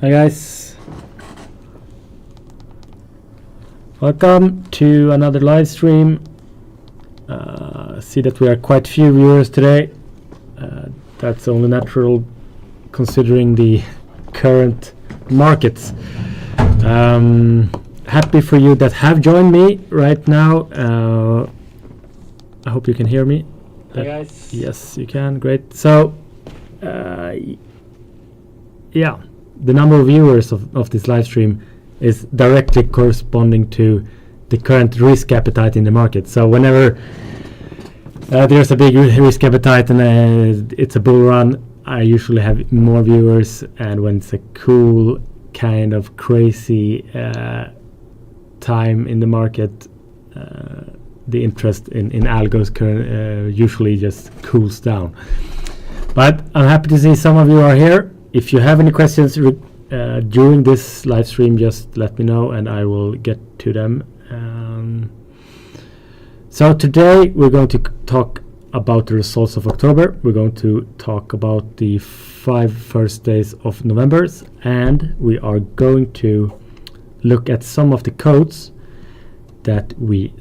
Hi guys, welcome to another live stream. See that we are quite few viewers today. That's only natural considering the current markets. Happy for you that have joined me right now. I hope you can hear me. Hi guys. Yes, you can. Great. So, yeah. The number of viewers of this live stream is directly corresponding to the current risk appetite in the market. So whenever there's a big risk appetite and it's a bull run, I usually have more viewers, and when it's a cool kind of crazy time in the market, the interest in algos usually just cools down. But I'm happy to see some of you are here. If you have any questions during this live stream, just let me know and I will get to them. So today we're going to talk about the results of October. We're going to talk about the 5 first days of November, and we are going to look at some of the codes that we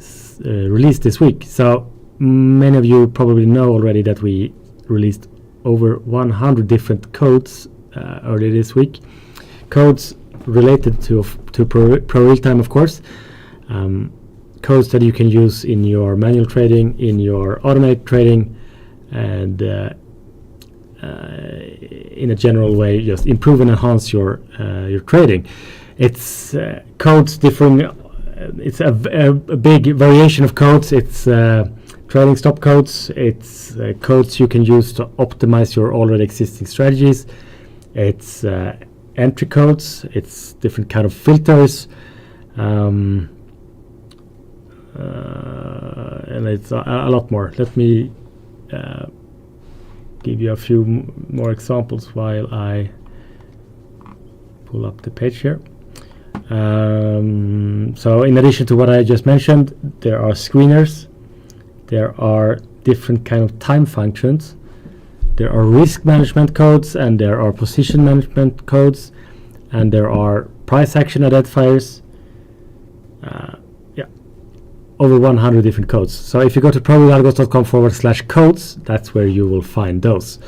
released this week. So many of you probably know already that we released over 100 different codes earlier this week. Codes related to ProRealTime, of course. Codes that you can use in your manual trading, in your automated trading, and in a general way, just improve and enhance your trading. It's codes differing. It's a big variation of codes. It's trading stop codes. It's codes you can use to optimize your already existing strategies. It's entry codes. It's different kind of filters, and it's a lot more. Let me give you a few more examples while I pull up the page here. So in addition to what I just mentioned, there are screeners, there are different kind of time functions, there are risk management codes, and there are position management codes, and there are price action identifiers. Over 100 different codes. So if you go to ProRealAlgos.com/codes, that's where you will find those.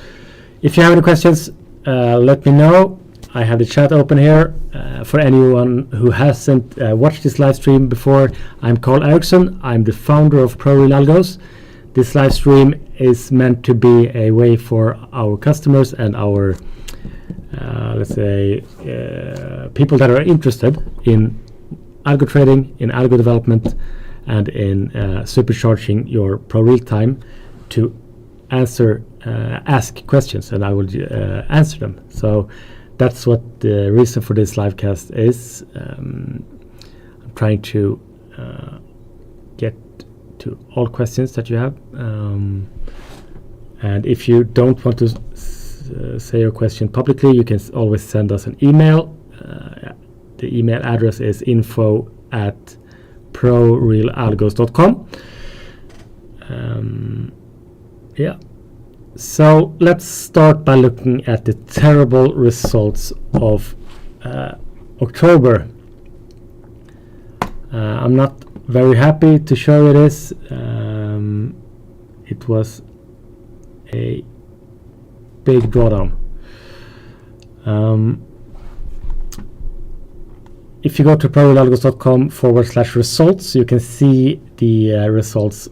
If you have any questions, let me know. I have the chat open here. For anyone who hasn't watched this live stream before, I'm Carl Eriksson. I'm the founder of ProRealAlgos. This live stream is meant to be a way for our customers and our, let's say, people that are interested in algo trading, in algo development, and in supercharging your ProRealTime to ask questions, and I will answer them. So that's what the reason for this live cast is. I'm trying to get to all questions that you have, and if you don't want to say your question publicly, you can always send us an email. The email address is info@ProRealAlgos.com. Yeah. So let's start by looking at the terrible results of October. I'm not very happy to show you this. It was a big drawdown. If you go to ProRealAlgos.com/results, you can see the results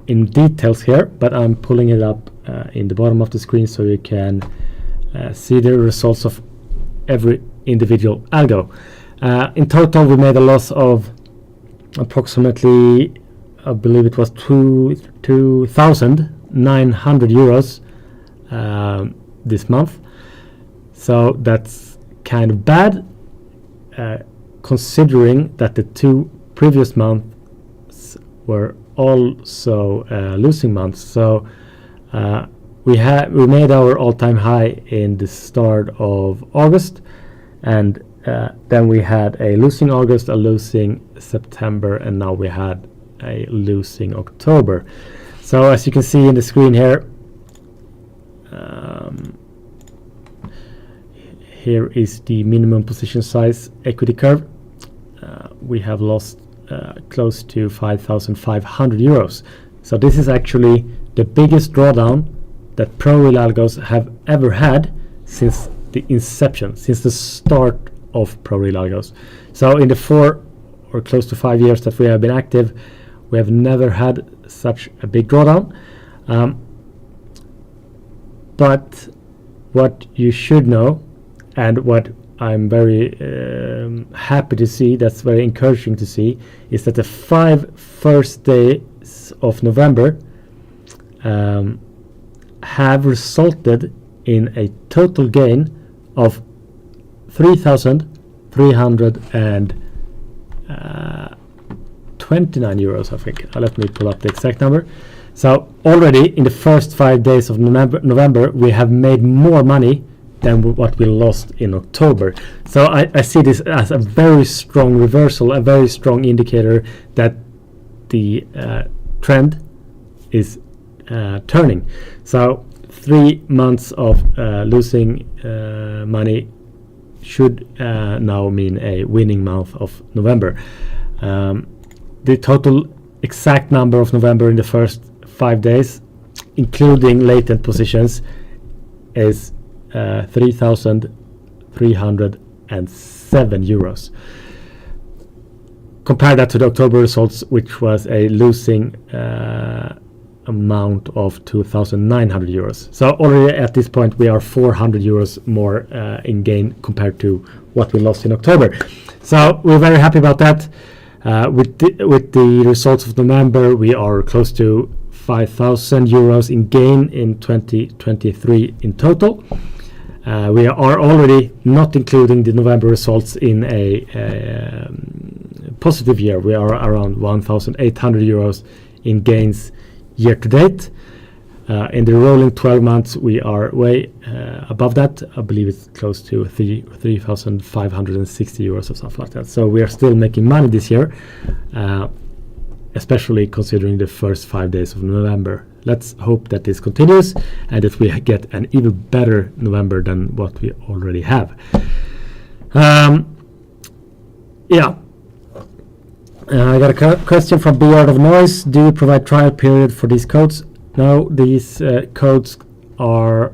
in details here, but I'm pulling it up in the bottom of the screen so you can see the results of every individual algo. In total, we made a loss of approximately, I believe it was 2,900 euros this month. So that's kind of bad, considering that the 2 previous months were also losing months. So we made our all-time high in the start of August, and then we had a losing August, a losing September, and now we had a losing October. So as you can see in the screen here, here is the minimum position size equity curve. We have lost close to 5,500 euros. So this is actually the biggest drawdown that ProRealAlgos have ever had since the inception, since the start of ProRealAlgos. So in the 4 or close to 5 years that we have been active, we have never had such a big drawdown. But what you should know, and what I'm very happy to see, that's very encouraging to see, is that the 5 first days of November have resulted in a total gain of 3,329 euros, I think. Let me pull up the exact number. So already in the first 5 days of November, we have made more money than what we lost in October. So I see this as a very strong reversal, a very strong indicator that the trend is turning. So 3 months of losing money should now mean a winning month of November. The total exact number of November in the first 5 days, including latent positions, is 3,307 euros. Compare that to the October results, which was a losing amount of 2,900 euros. So already at this point we are 400 euros more in gain compared to what we lost in October. So we're very happy about that. With the results of November, we are close to 5,000 euros in gain in 2023 in total. We are already not including the November results in a positive year. We are around 1,800 euros in gains year to date. In the rolling 12 months, we are way above that. I believe it's close to 3,560 euros or something like that. So we are still making money this year, especially considering the first 5 days of November. Let's hope that this continues and that we get an even better November than what we already have. I got a question from Beyond of Noise. Do you provide trial period for these codes? No, these codes are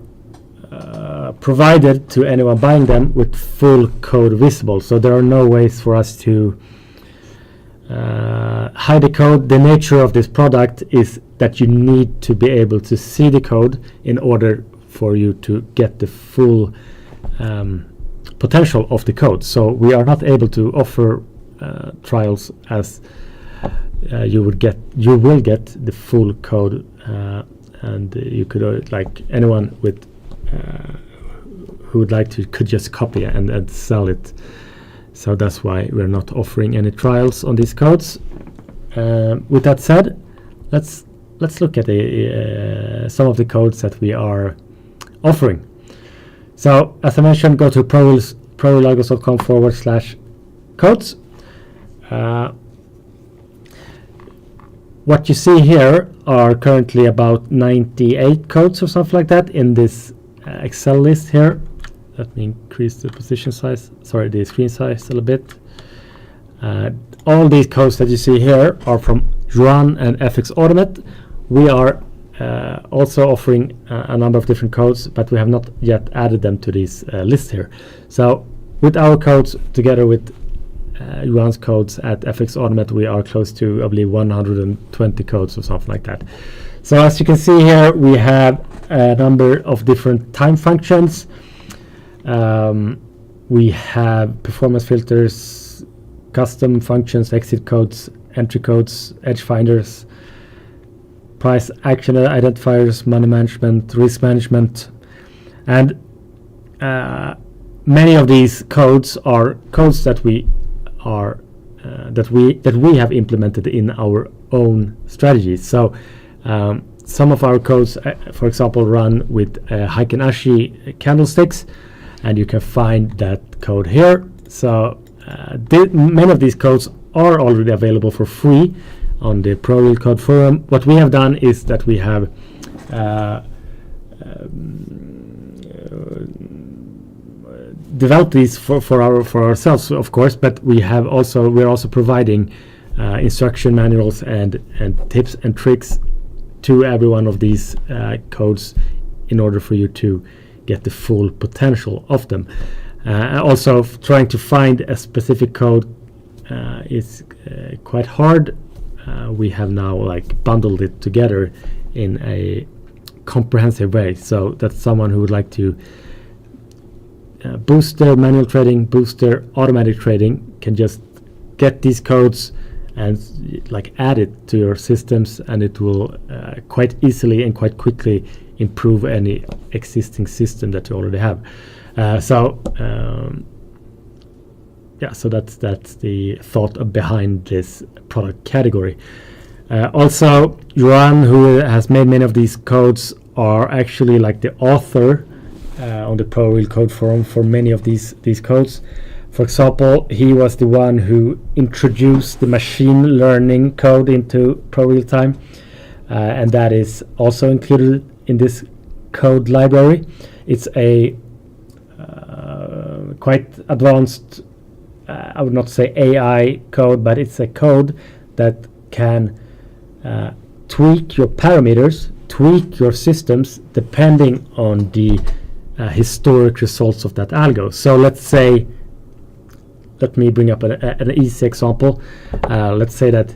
provided to anyone buying them with full code visible. So there are no ways for us to hide the code. The nature of this product is that you need to be able to see the code in order for you to get the full potential of the code. So we are not able to offer trials as you will get the full code, and you could like anyone with who would like to could just copy and sell it. So that's why we're not offering any trials on these codes. With that said, let's look at some of the codes that we are offering. So as I mentioned, go to ProRealAlgos.com/codes. What you see here are currently about 98 codes or something like that in this Excel list here. Let me increase the position size, the screen size a little bit. All these codes that you see here are from Yuan and FX Automate. We are also offering a number of different codes, but we have not yet added them to this list here. So with our codes together with Yuan's codes at FX Automate, we are close to, I believe, 120 codes or something like that. So as you can see here, we have a number of different time functions. We have performance filters, custom functions, exit codes, entry codes, edge finders, price action identifiers, money management, risk management, and many of these codes are codes that we are that we have implemented in our own strategies. So some of our codes, for example, run with Heiken Ashi candlesticks, and you can find that code here. So many of these codes are already available for free on the ProReal Code forum. What we have done is that we have developed these for ourselves, of course, but we're also providing instruction manuals and tips and tricks to every one of these codes in order for you to get the full potential of them. Also, trying to find a specific code is quite hard. We have now bundled it together in a comprehensive way, so that someone who would like to boost their manual trading, boost their automatic trading, can just get these codes and add it to your systems, and it will quite easily and quite quickly improve any existing system that you already have. So that's the thought behind this product category. Also, Johan, who has made many of these codes, are actually the author on the ProReal code forum for many of these codes. For example, he was the one who introduced the machine learning code into ProRealTime, and that is also included in this code library. It's a quite advanced, I would not say AI code, but it's a code that can tweak your parameters, tweak your systems depending on the historic results of that algo. So let's say, let me bring up an easy example. Let's say that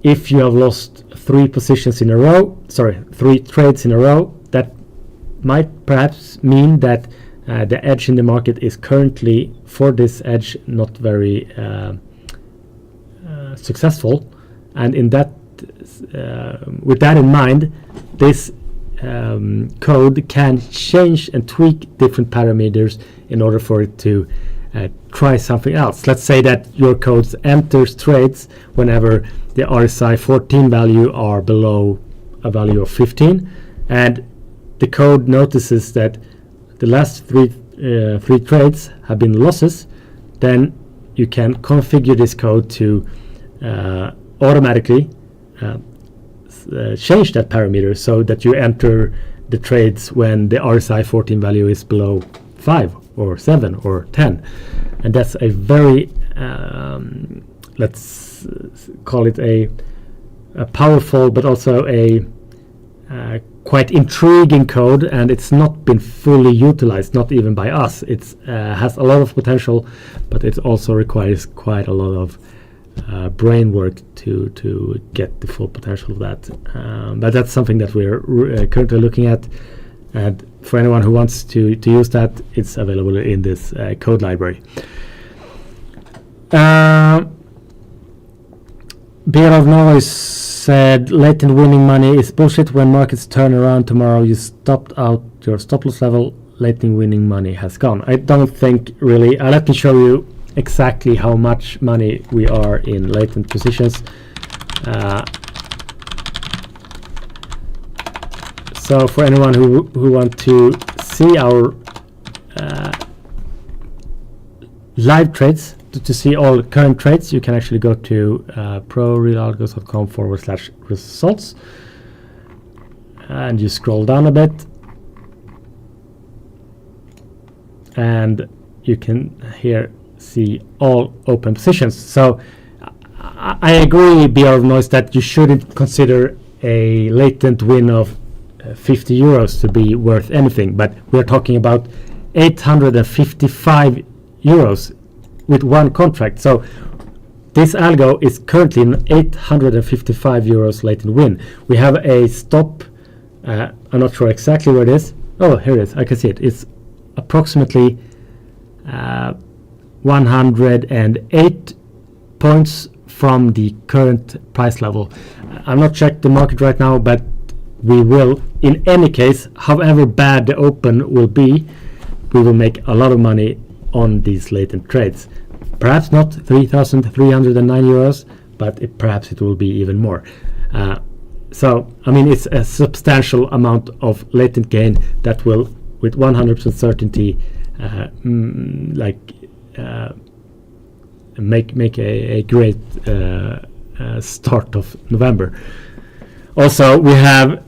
if you have lost 3 trades in a row, that might perhaps mean that the edge in the market is currently, for this edge, not very successful. And in that, with that in mind, this code can change and tweak different parameters in order for it to try something else. Let's say that your code enters trades whenever the RSI 14 value are below a value of 15, and the code notices that the last three trades have been losses. Then you can configure this code to automatically change that parameter so that you enter the trades when the RSI 14 value is below 5 or 7 or 10. And that's a very, let's call it a powerful but also a quite intriguing code, and it's not been fully utilized, not even by us. It has a lot of potential, but it also requires quite a lot of brain work to get the full potential of that. But that's something that we're currently looking at, and for anyone who wants to use that, it's available in this code library. Beer of Noise said latent winning money is bullshit. When markets turn around tomorrow, you stopped out your stop loss level, latent winning money has gone. I don't think really. Let me show you exactly how much money we are in latent positions. So for anyone who want to see our live trades, to see all current trades, you can actually go to ProRealAlgos.com/results, and you scroll down a bit, and you can here see all open positions. So I agree, BR of Noise, that you shouldn't consider a latent win of 50 euros to be worth anything, but we're talking about 855 euros with one contract. So this algo is currently an 855 euros latent win. We have a stop, I'm not sure exactly where it is. Oh, here it is, I can see it. It's approximately 108 points from the current price level. I'm not checked the market right now, but we will, in any case, however bad the open will be, we will make a lot of money on these latent trades. Perhaps not 3,309 euros, but perhaps it will be even more. So, I mean, it's a substantial amount of latent gain that will, with 100% certainty, make a great start of November. Also, we have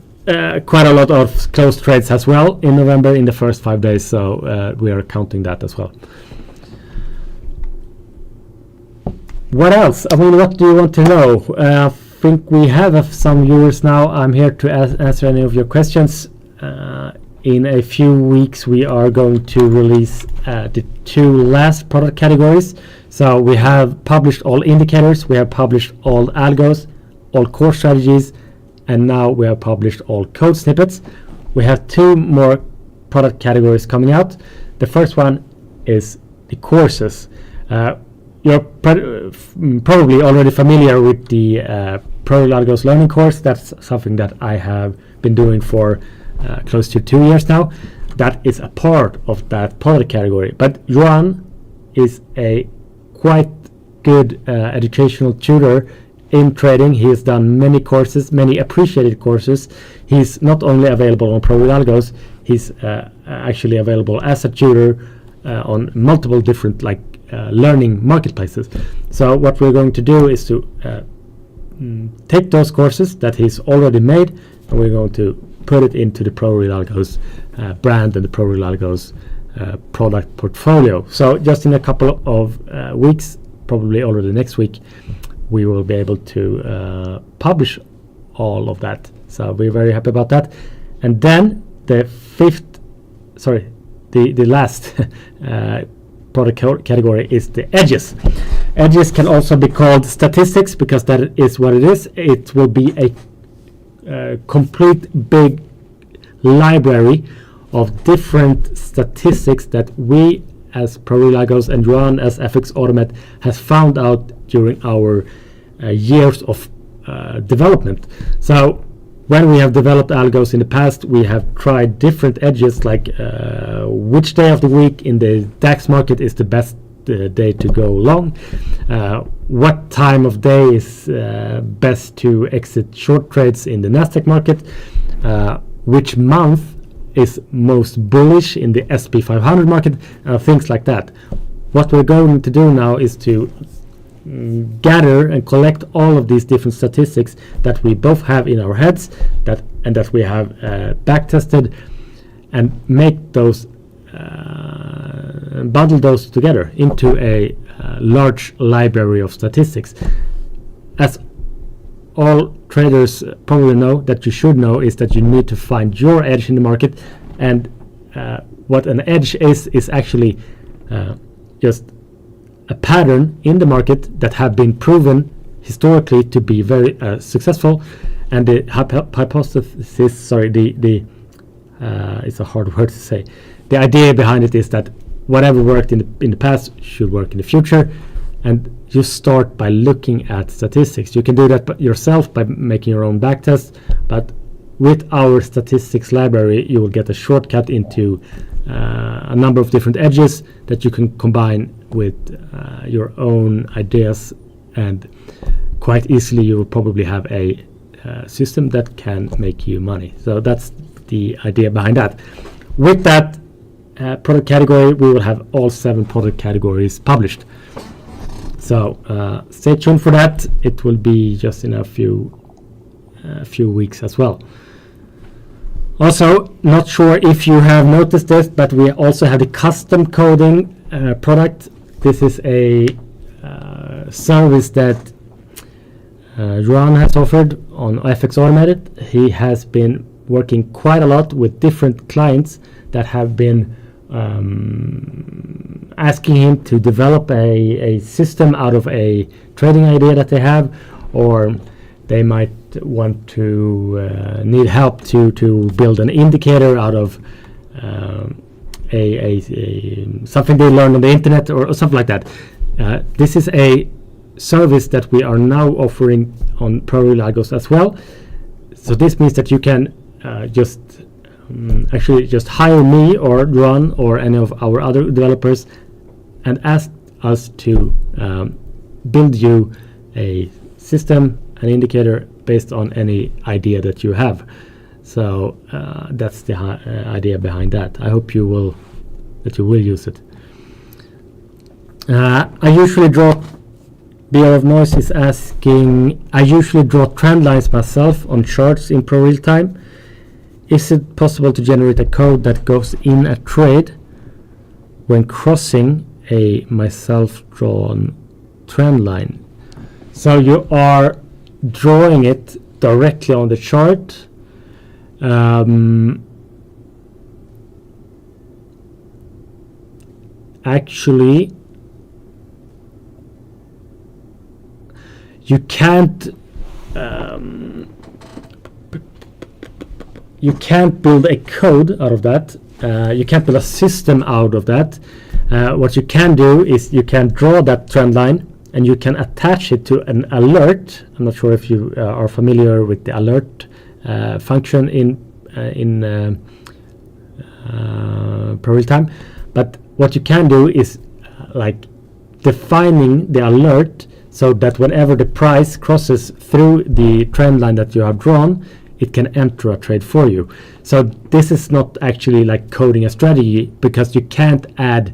quite a lot of closed trades as well in November in the first 5 days, so we are counting that as well. What else? I mean, what do you want to know? I think we have some viewers now. I'm here to answer any of your questions. In a few weeks, we are going to release the 2 last product categories. So we have published all indicators, we have published all algos, all core strategies, and now we have published all code snippets. We have 2 more product categories coming out. The first one is the courses. You're probably already familiar with the ProRealAlgos learning course. That's something that I have been doing for close to 2 years now. That is a part of that product category. But Johan is a quite good educational tutor in trading. He has done many courses, many appreciated courses. He's not only available on ProRealAlgos, he's actually available as a tutor on multiple different learning marketplaces. So what we're going to do is to take those courses that he's already made, and we're going to put it into the ProRealAlgos brand and the ProRealAlgos product portfolio. So just in a couple of weeks, probably already next week, we will be able to publish all of that. So we're very happy about that. And then the last product category is the edges. Edges can also be called statistics because that is what it is. It will be a complete big library of different statistics that we as ProRealAlgos and Johan as FX Automate has found out during our years of development. So when we have developed algos in the past, we have tried different edges, like which day of the week in the DAX market is the best day to go long, what time of day is best to exit short trades in the Nasdaq market, which month is most bullish in the SP 500 market, things like that. What we're going to do now is to gather and collect all of these different statistics that we both have in our heads and that we have back-tested, and make those bundle those together into a large library of statistics. As all traders probably know, that you should know, is that you need to find your edge in the market, and what an edge is actually just a pattern in the market that have been proven historically to be very successful. And the hypothesis, it's a hard word to say. The idea behind it is that whatever worked in the past should work in the future, and you start by looking at statistics. You can do that yourself by making your own backtest, but with our statistics library, you will get a shortcut into a number of different edges that you can combine with your own ideas, and quite easily you will probably have a system that can make you money. So that's the idea behind that. With that product category, we will have all 7 product categories published. So stay tuned for that. It will be just in a few weeks as well. Also, not sure if you have noticed this, but we also have the custom coding product. This is a service that Johan has offered on FX Automated. He has been working quite a lot with different clients that have been asking him to develop a system out of a trading idea that they have, or they might want to need help to build an indicator out of something they learned on the internet or something like that. This is a service that we are now offering on ProRealAlgos as well. So this means that you can actually just hire me or Ron or any of our other developers and ask us to build you a system, an indicator based on any idea that you have. So that's the idea behind that. I hope you will use it. I usually draw. BR of Noise is asking. I usually draw trend lines myself on charts in ProRealTime. is it possible to generate a code that goes in a trade when crossing a myself-drawn trend line? So you are drawing it directly on the chart. Actually, you can't build a code out of that. You can't build a system out of that. What you can do is you can draw that trend line and you can attach it to an alert. I'm not sure if you are familiar with the alert function in ProRealTime, but what you can do is like defining the alert so that whenever the price crosses through the trend line that you have drawn, it can enter a trade for you. So this is not actually like coding a strategy, because you can't add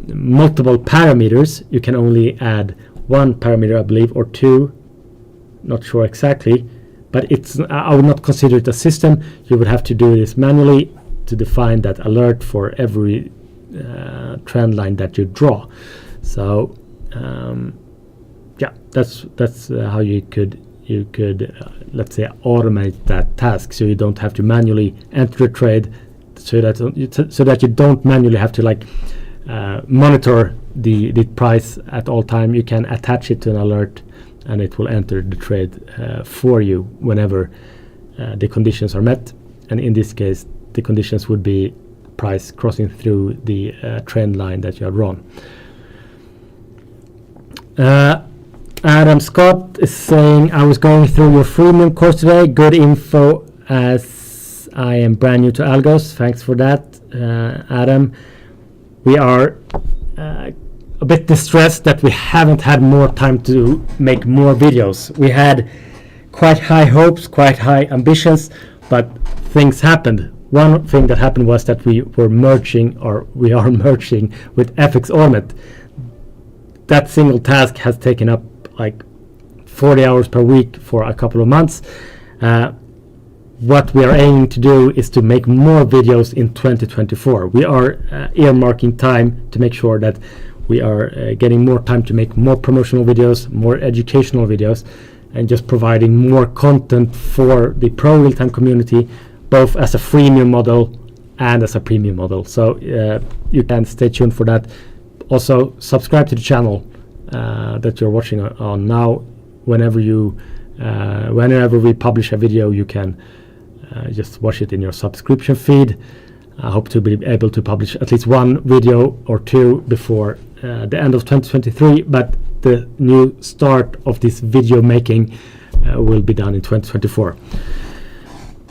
multiple parameters. You can only add one parameter, I believe, or two, not sure exactly, but it's I would not consider it a system. You would have to do this manually to define that alert for every trend line that you draw. So yeah, that's how you could let's say automate that task, so you don't have to manually enter a trade, so that you don't manually have to like monitor the price at all time. You can attach it to an alert and it will enter the trade for you whenever the conditions are met, and in this case the conditions would be price crossing through the trend line that you have drawn. Adam Scott is saying, I was going through your freemium course today. Good info, as I am brand new to algos. Thanks for that, Adam. We are a bit distressed that we haven't had more time to make more videos. We had quite high hopes, quite high ambitions, but things happened. One thing that happened was that we are merging with FX Ormet. That single task has taken up like 40 hours per week for a couple of months. What we are aiming to do is to make more videos in 2024. We are earmarking time to make sure that we are getting more time to make more promotional videos, more educational videos, and just providing more content for the ProRealTime community, both as a freemium model and as a premium model. So you can stay tuned for that. Also, subscribe to the channel that you're watching on now. Whenever we publish a video, you can just watch it in your subscription feed. I hope to be able to publish at least one video or two before the end of 2023, but the new start of this video making will be done in 2024.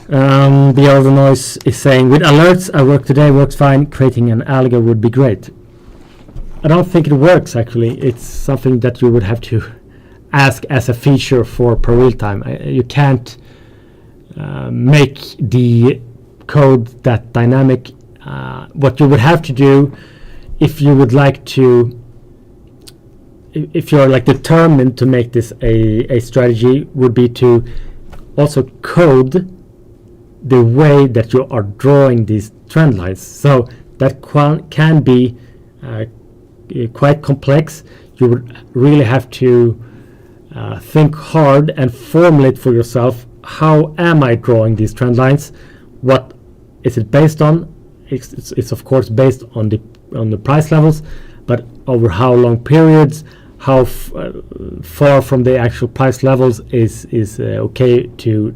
The other noise is saying, with alerts I work today works fine, creating an algo would be great. I don't think it works actually. It's something that you would have to ask as a feature for ProRealTime. You can't make the code that dynamic. What you would have to do, if you would like to, if you're like determined to make this a strategy, would be to also code the way that you are drawing these trend lines. So that can be quite complex. You would really have to think hard and formulate for yourself, how am I drawing these trend lines? What is it based on? It's of course based on the price levels, but over how long periods, how far from the actual price levels is okay to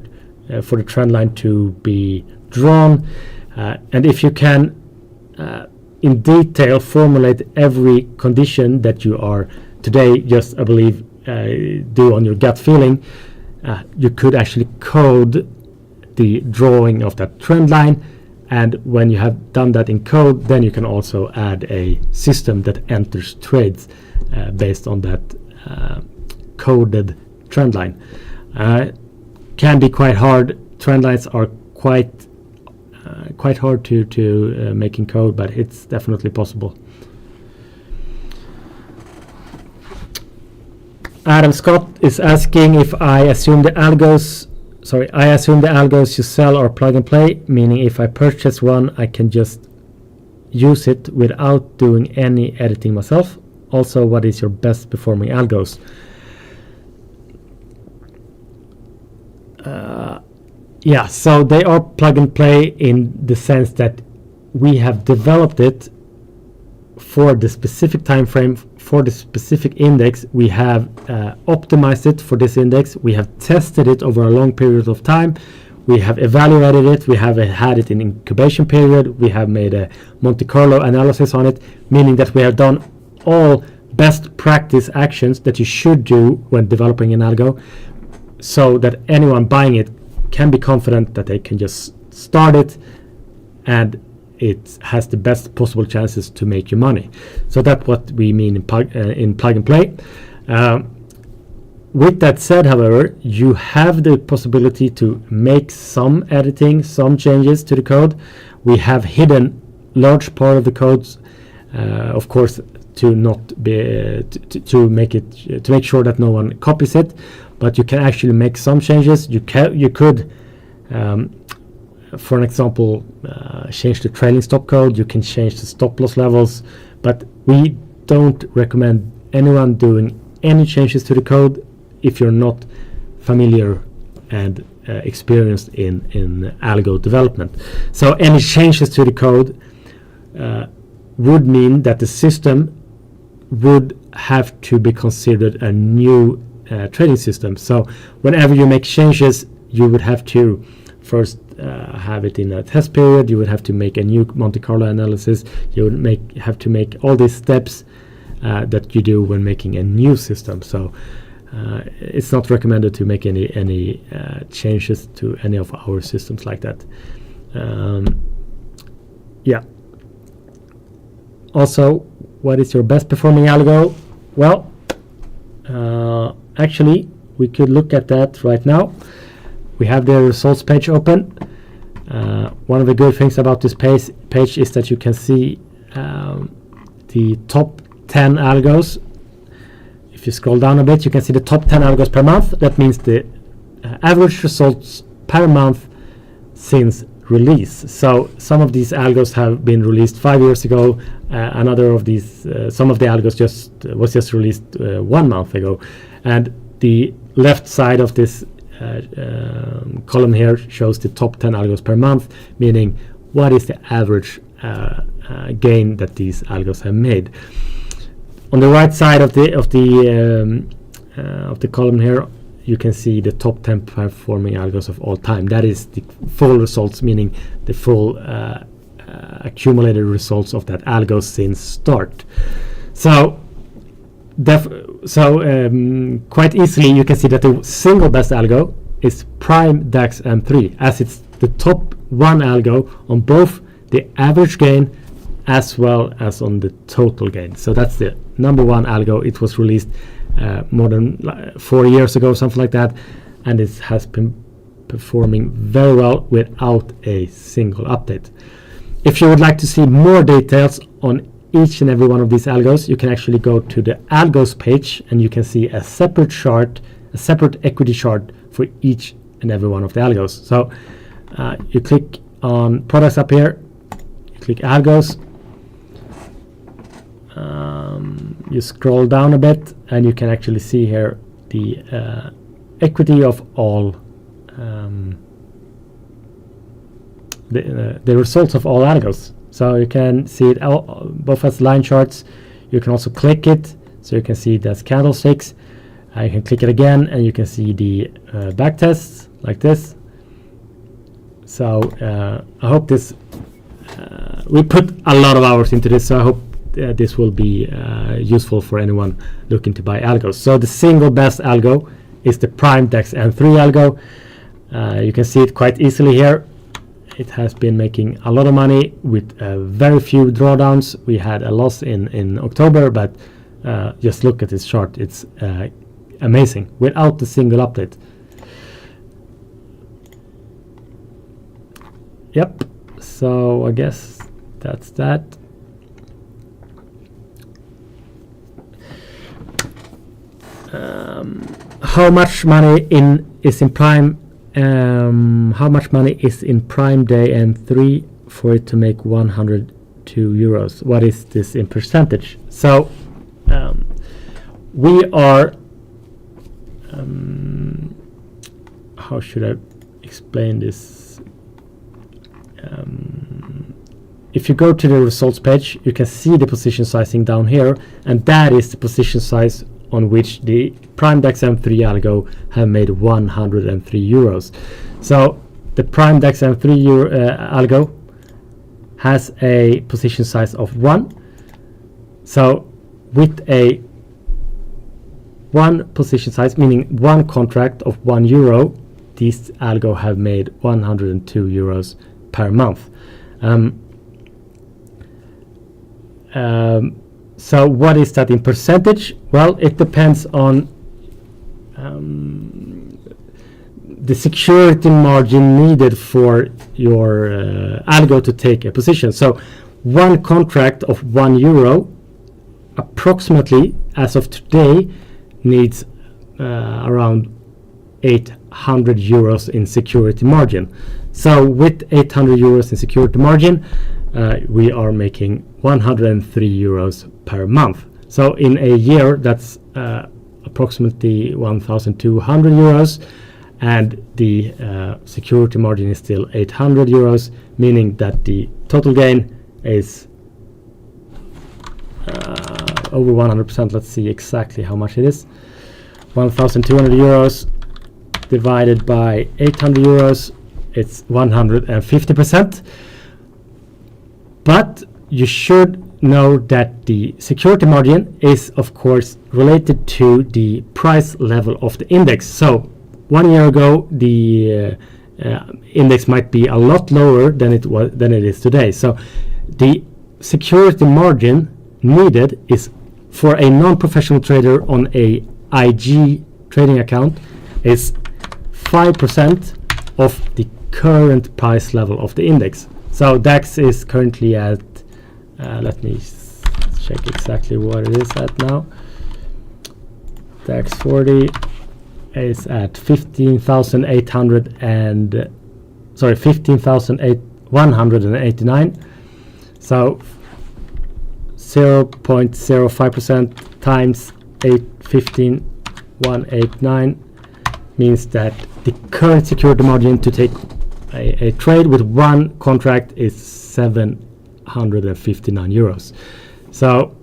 for the trend line to be drawn, and if you can in detail formulate every condition that you are today just, I believe, do on your gut feeling, you could actually code the drawing of that trend line, and when you have done that in code, then you can also add a system that enters trades based on that coded trend line. Can be quite hard. Trend lines are quite hard to make in code, but it's definitely possible. Adam Scott is asking if I assume the algos I assume the algos you sell are plug and play, meaning if I purchase one, I can just use it without doing any editing myself. Also, what is your best performing algos? Yeah, so they are plug and play in the sense that we have developed it for the specific time frame, for the specific index. We have optimized it for this index. We have tested it over a long period of time. We have evaluated it. We have had it in incubation period. We have made a Monte Carlo analysis on it, meaning that we have done all best practice actions that you should do when developing an algo, so that anyone buying it can be confident that they can just start it and it has the best possible chances to make you money. So that's what we mean in plug and play. With that said, however, you have the possibility to make some editing, some changes to the code. We have hidden large part of the codes, of course, to not be to make sure that no one copies it. But you can actually make some changes. You could, for an example, change the trailing stop code. You can change the stop loss levels, but we don't recommend anyone doing any changes to the code if you're not familiar and experienced in algo development. So any changes to the code would mean that the system would have to be considered a new trading system. So whenever you make changes, you would have to first have it in a test period. You would have to make a new Monte Carlo analysis. You would have to make all these steps that you do when making a new system. So it's not recommended to make any changes to any of our systems like that. Yeah. Also, what is your best performing algo? Well, actually, we could look at that right now. We have the results page open. One of the good things about this page is that you can see the top 10 algos. If you scroll down a bit, you can see the top 10 algos per month. That means the average results per month since release. So some of these algos have been released 5 years ago. Another of these, some of the algos was just released 1 month ago. And the left side of this column here shows the top 10 algos per month, meaning what is the average gain that these algos have made. On the right side of the column here, you can see the top 10 performing algos of all time. That is the full results, meaning the full accumulated results of that algo since start. So quite easily you can see that the single best algo is Prime DAX M3, as it's the top one algo on both the average gain as well as on the total gain. So that's the number one algo. It was released more than 4 years ago, something like that, and it has been performing very well without a single update. If you would like to see more details on each and every one of these algos, you can actually go to the algos page and you can see a separate chart, a separate equity chart for each and every one of the algos. So you click on products up here, you click algos, you scroll down a bit and you can actually see here the equity of all the results of all algos. So you can see it both as line charts. You can also click it, so you can see it as candlesticks. You can click it again and you can see the back tests like this. So I hope this we put a lot of hours into this, so I hope this will be useful for anyone looking to buy algos. So the single best algo is the Prime DAX M3 algo. You can see it quite easily here. It has been making a lot of money with very few drawdowns. We had a loss in October, but just look at this chart. It's amazing without the single update. Yep, so I guess that's that. How much money is in Prime how much money is in Prime Day and 3 for it to make 102 euros? What is this in percentage? So we are, how should I explain this? If you go to the results page, you can see the position sizing down here, and that is the position size on which the Prime DAX M3 algo have made 103 euros. So the Prime DAX M3 algo has a position size of 1. So with a 1 position size, meaning 1 contract of 1 euro, these algo have made 102 euros per month. So what is that in percentage? Well, it depends on the security margin needed for your algo to take a position. So 1 contract of 1 euro approximately as of today needs around 800 euros in security margin. So with 800 euros in security margin, we are making 103 euros per month. So in a year, that's approximately 1,200 euros, and the security margin is still 800 euros, meaning that the total gain is over 100%. Let's see exactly how much it is. 1,200 euros divided by 800 euros, it's 150%. But you should know that the security margin is, of course, related to the price level of the index. So 1 year ago, the index might be a lot lower than it is today. So the security margin needed is, for a non-professional trader on a IG trading account, is 5% of the current price level of the index. So DAX is currently at, let me check exactly what it is at now. DAX 40 is at 15,189. So 0.05% times 15,189 means that the current security margin to take a trade with 1 contract is 759 euros. So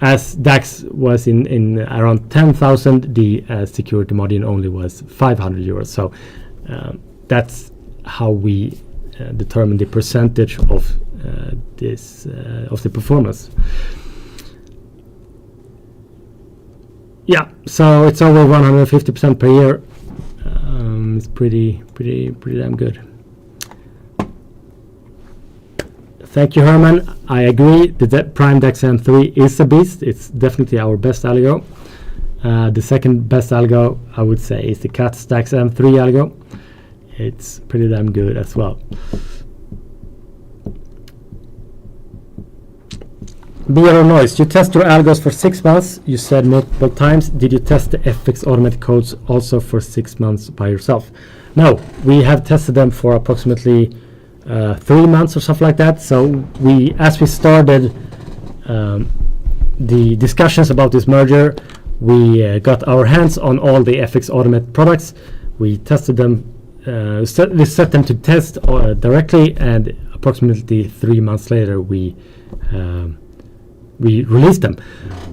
as DAX was in around 10,000, the security margin only was 500 euros. So that's how we determine the percentage of this of the performance. Yeah, so it's over 150% per year. It's pretty damn good. Thank you, Herman. I agree. The Prime DAX M3 is a beast. It's definitely our best algo. The second best algo, I would say, is the CATS DAX M3 algo. It's pretty damn good as well. Beer or noise, you test your algos for 6 months. You said multiple times. Did you test the FX automated codes also for 6 months by yourself? No, we have tested them for approximately 3 months or something like that. So as we started the discussions about this merger, we got our hands on all the FX Automate products. We tested them, we set them to test directly, and approximately 3 months later we released them.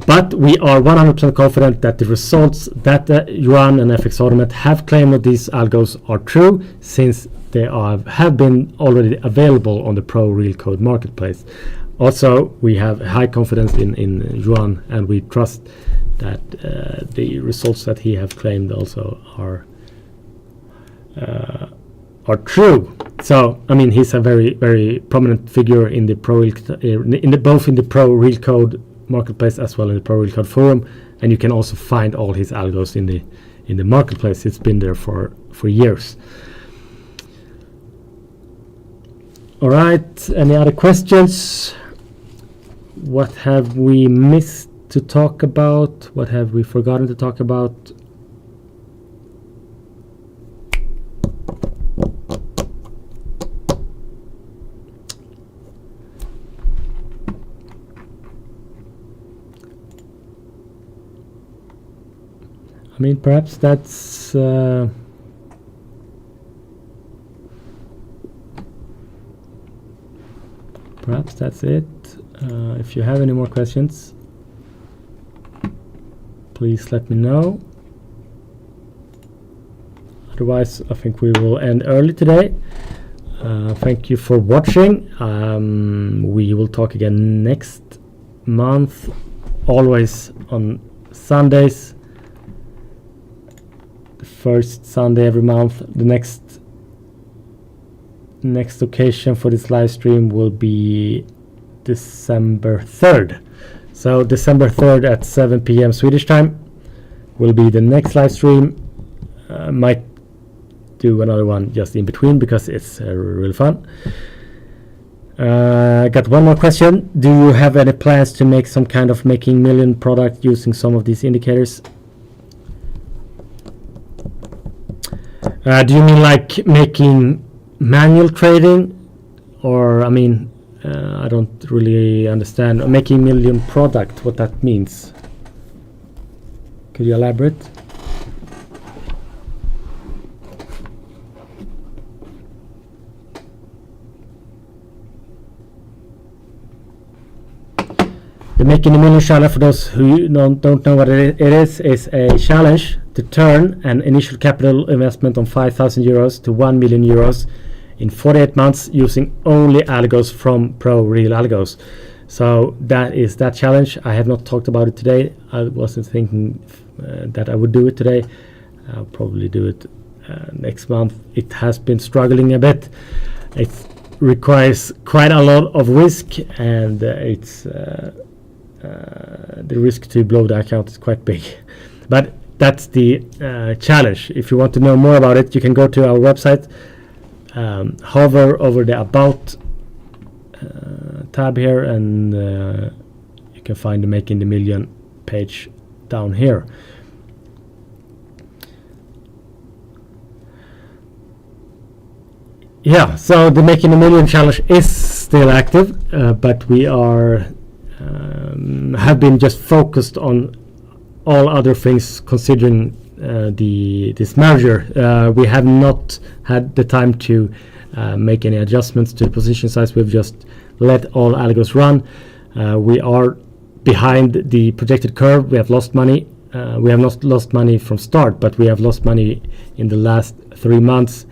But we are 100% confident that the results that Yuan and FX Automate have claimed that these algos are true, since they have been already available on the ProRealCode marketplace. Also, we have high confidence in Yuan, and we trust that the results that he have claimed also are true. So, I mean, he's a very, very prominent figure in the both in the ProRealCode marketplace as well in the ProRealCode forum, and you can also find all his algos in the marketplace. It's been there for years. All right. Any other questions? What have we missed to talk about? What have we forgotten to talk about? I mean, perhaps that's it. If you have any more questions, please let me know. Otherwise, I think we will end early today. Thank you for watching. We will talk again next month, always on Sundays. The first Sunday every month. The next occasion for this live stream will be December 3rd. So December 3rd at 7 p.m. Swedish time will be the next live stream. Might do another one just in between because it's really fun. Got one more question. Do you have any plans to make some kind of making million product using some of these indicators? Do you mean like making manual trading? Or, I mean, I don't really understand. Making million product, what that means. Could you elaborate? The Making a Million challenge, for those who don't know what it is a challenge to turn an initial capital investment on 5,000 euros to 1 million euros in 48 months using only algos from ProRealAlgos. So that is that challenge. I have not talked about it today. I wasn't thinking that I would do it today. I'll probably do it next month. It has been struggling a bit. It requires quite a lot of risk, and the risk to blow the account is quite big. But that's the challenge. If you want to know more about it, you can go to our website, hover over the About tab here, and you can find the Making the Million page down here. Yeah, so the Making a Million challenge is still active, but we are have been just focused on all other things considering this merger. We have not had the time to make any adjustments to the position size. We've just let all algos run. We are behind the projected curve. We have lost money. We have not lost money from start, but we have lost money in the last 3 months,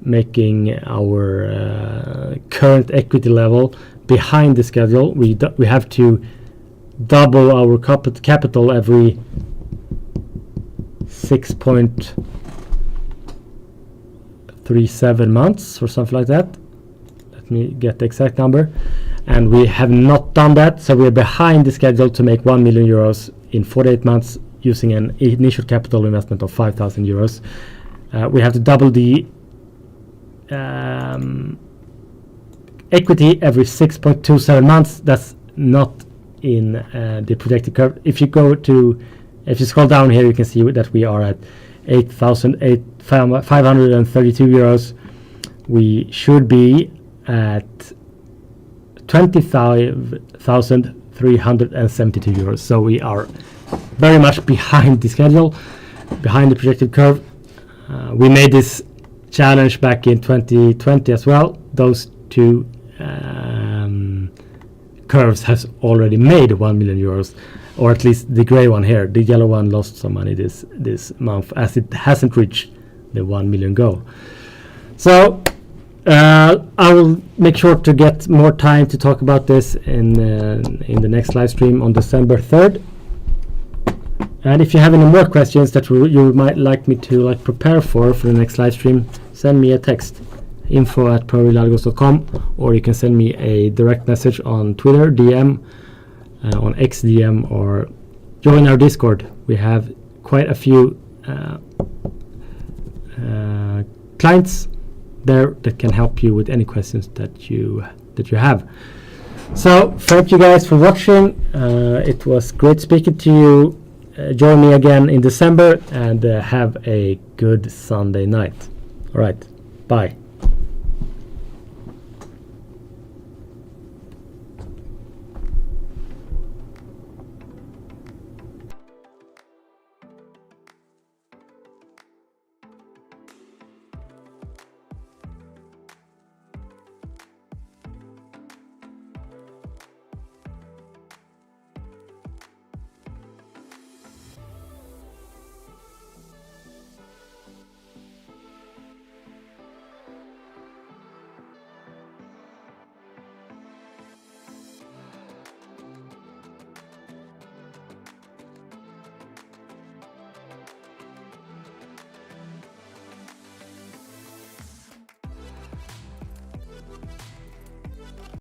making our current equity level behind the schedule. We have to double our capital every 6.37 months or something like that. Let me get the exact number. And we have not done that, so we're behind the schedule to make 1 million euros in 48 months using an initial capital investment of 5,000 euros. We have to double the equity every 6.27 months. That's not in the projected curve. If you scroll down here, you can see that we are at 8,532 euros. We should be at 25,372 euros. So we are very much behind the schedule, behind the projected curve. We made this challenge back in 2020 as well. Those two curves has already made 1 million euros, or at least the gray one here. The yellow one lost some money this month as it hasn't reached the 1 million goal. So I will make sure to get more time to talk about this in the next live stream on December 3rd. And if you have any more questions that you might like me to prepare for the next live stream, send me a text, info@ProRealAlgos.com, or you can send me a direct message on Twitter, DM, on XDM, or join our Discord. We have quite a few clients there that can help you with any questions that you have. So thank you guys for watching. It was great speaking to you. Join me again in December, and have a good Sunday night. All right, bye.